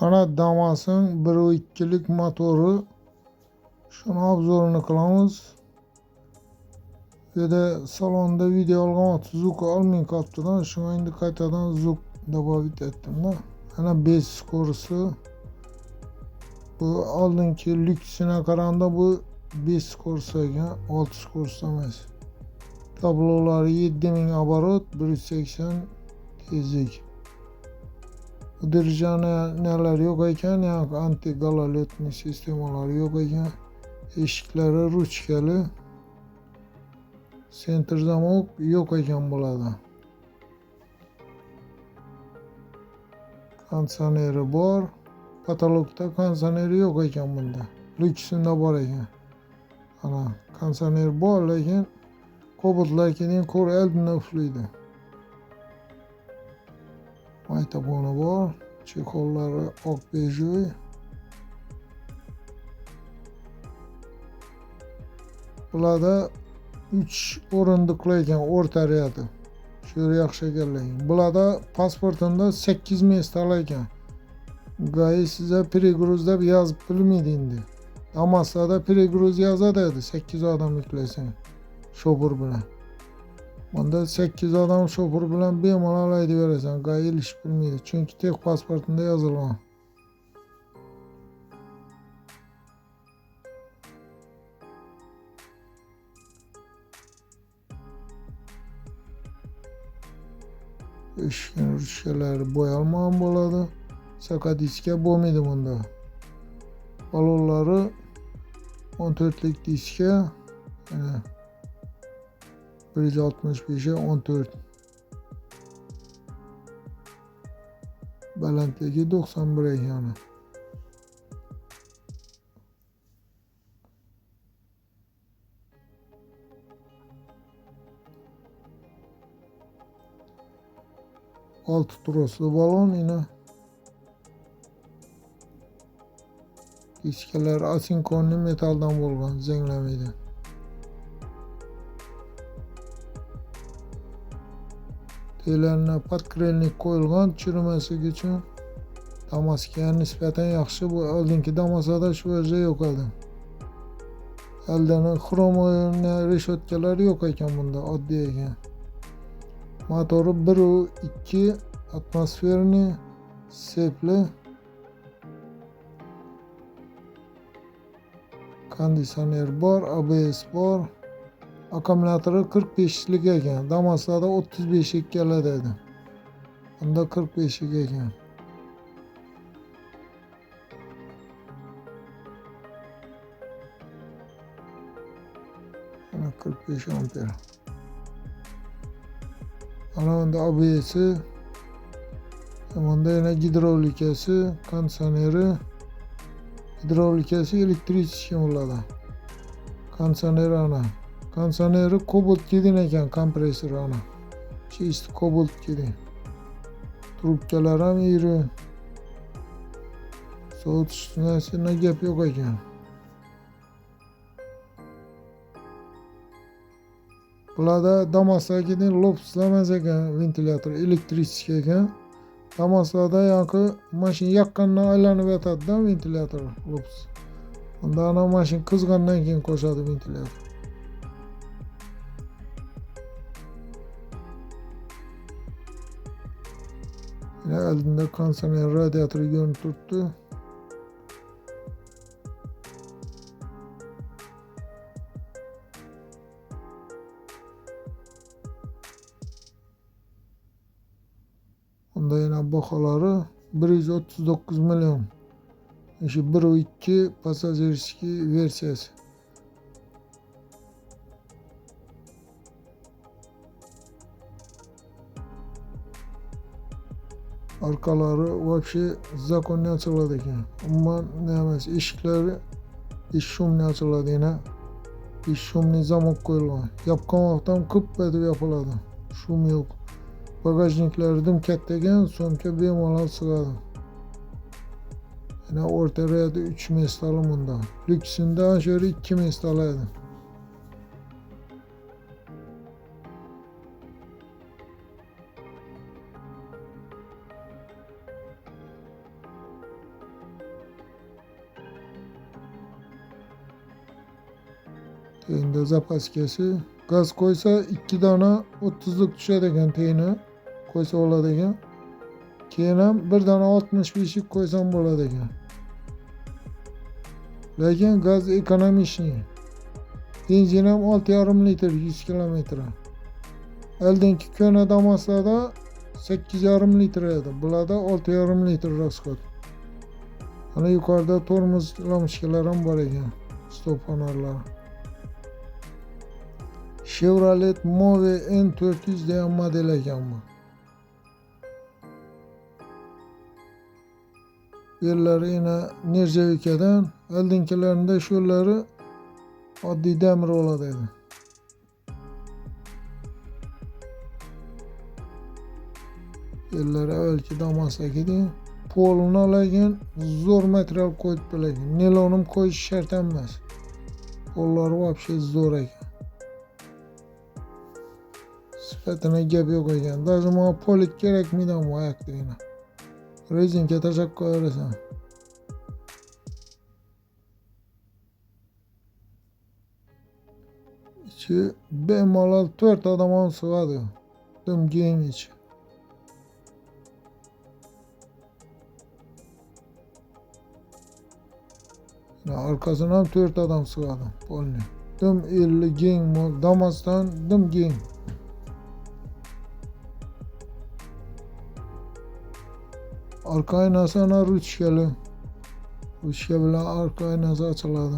Ana Damas'ın 1.2'lik motoru. Şunu obzorini qilamiz. Ve de salonda video olgan zvuk olmay qolibdi-da. Shunga endi qaytadan zvuk добавить etdim-da. Ana 5 skorisi. Bu oldingi lyuksine qaraganda bu 5 skorisi ekan, 6 skorisi emas. Tablolari 7000 оборот, 180 tezlik. Udержаниялari yo'q ekan, yani anti galoletniy sistemalari yo'q ekan. Eshiklari ruchkali. Center zamok yo'q ekan bularda. Konditsioneri bor. Katalogda konditsioneri yo'q ekan bunda. Lyuksida bor ekan. Ana konditsioner bor, lekin Cobalt keyin ko'r oldindan uflaydi. Maytaponi bor. Chexollari oq bejoy. Bularda 3 o'rindiqli ekan, o'rta radi. Shu yaxshi ekan. Bularda pasportimda 8 mestal ekan. Gai size pregruz deb yozib bilmaydi endi. Damas'da pregruz yozadi edi, 8 odam yuklaysan. Shoför bilan. Bunda 8 odam shoför bilan bemalol haydab berasan. Gai ish bilmaydi. Chunki tek pasportimda yozilgan. Eshikning ruchkalari bo'yalmagan bo'ladi. Saka diska bo'lmaydi bunda. Balonlari 14lik diska. 165'e 14. Balandligi 91 ekan. Altı trosli balon yine. Diskalar asinkronli metaldan bo'lgan, zanglamaydi. Telerine podkrelnik qo'yilgan chirimasligi uchun. Damas'ga nisbatan yaxshi. Bu oldingi Damas'da shu yerda yo'q edi. Oldini xromli reshotkalar yo'q ekan bunda, oddiy ekan. Motori 1.2 atmosferniy sepli. Konditsioner bor, ABS bor. Akkumulyatori 45'lik ekan. Damas'da 35'lik keladi edi. Bunda 45'lik ekan. Ana 45 amper. Ana bunda ABS'i, bunda yana gidravlikasi, konditsioneri, gidravlikasi elektrический bo'ladi. Konditsioneri ana. Konditsioneri Cobalt kedin ekan, kompressor ana. Чист Cobalt kedin. Trubkalar ham iri. So'tishdan gap yo'q ekan. Bularda Damas'ga kedin lopslamaz ekan, ventilyator elektrический ekan. Damas'da yoki mashina yoqqandan aylanib yotadi-da ventilyator lops. Unda ana mashina qizgandan keyin qo'shadi ventilyator. Yine oldinda konditsioner radiatori ko'rinib turibdi. Bunda yana baholari 139 million. Şu 1.2 pasajerskiy versiyasi. Arkaları вообще zakonli açıladi ekan. Umuman ne emas, eshiklari shumli açıladi yana. Shumli zamok qo'yilgan. Yopgan vaqtdan ko'p etib yopiladi. Shum yo'q. Bagajniklari dim katta ekan, so'mka bemalol sig'adi. Yana o'rta radi 3 mestali bunda. Lyuksida shu 2 mestali edi. Endi zapaskasi. Gaz qo'ysa 2 dona 30lik tushadi ekan teyini. Qo'ysa bo'ladi ekan. Keyin ham 1 dona 65lik qo'ysam bo'ladi ekan. Lekin gaz ekonomishniy. Benzin ham 6,5 litr 100 kilometr. Oldingi ko'na Damas'larda 8,5 litr edi. Bularda 6,5 litr rasxod. Ana yuqorida tormoz lampochkalar ham bor ekan. Stop fonarlar. Chevrolet Move N400 degan model ekan bu. Yerlari yine nержавейкаdan, oldingilarida sho'llari oddiy demir bo'ladi edi. Yerlari avvalgi Damas'dagi polni lekin zo'r material qo'yib bilagan. Nelonim qo'yish shart emas. Pollari вообще zo'r ekan. Sifatine gap yo'q ekan. Даже menga polik kerakmidi bu ayakligini. Rezinka tashab qo'yarasan. İçi bemalol 4 odam ham sig'adi. Dim keng ichi. Arkasına ham 4 odam sig'adi. Polni. Dim 50 keng Damas'dan dim keng. Arka aynası ana ruchkali. Ruchka bilan arka aynasi ochiladi.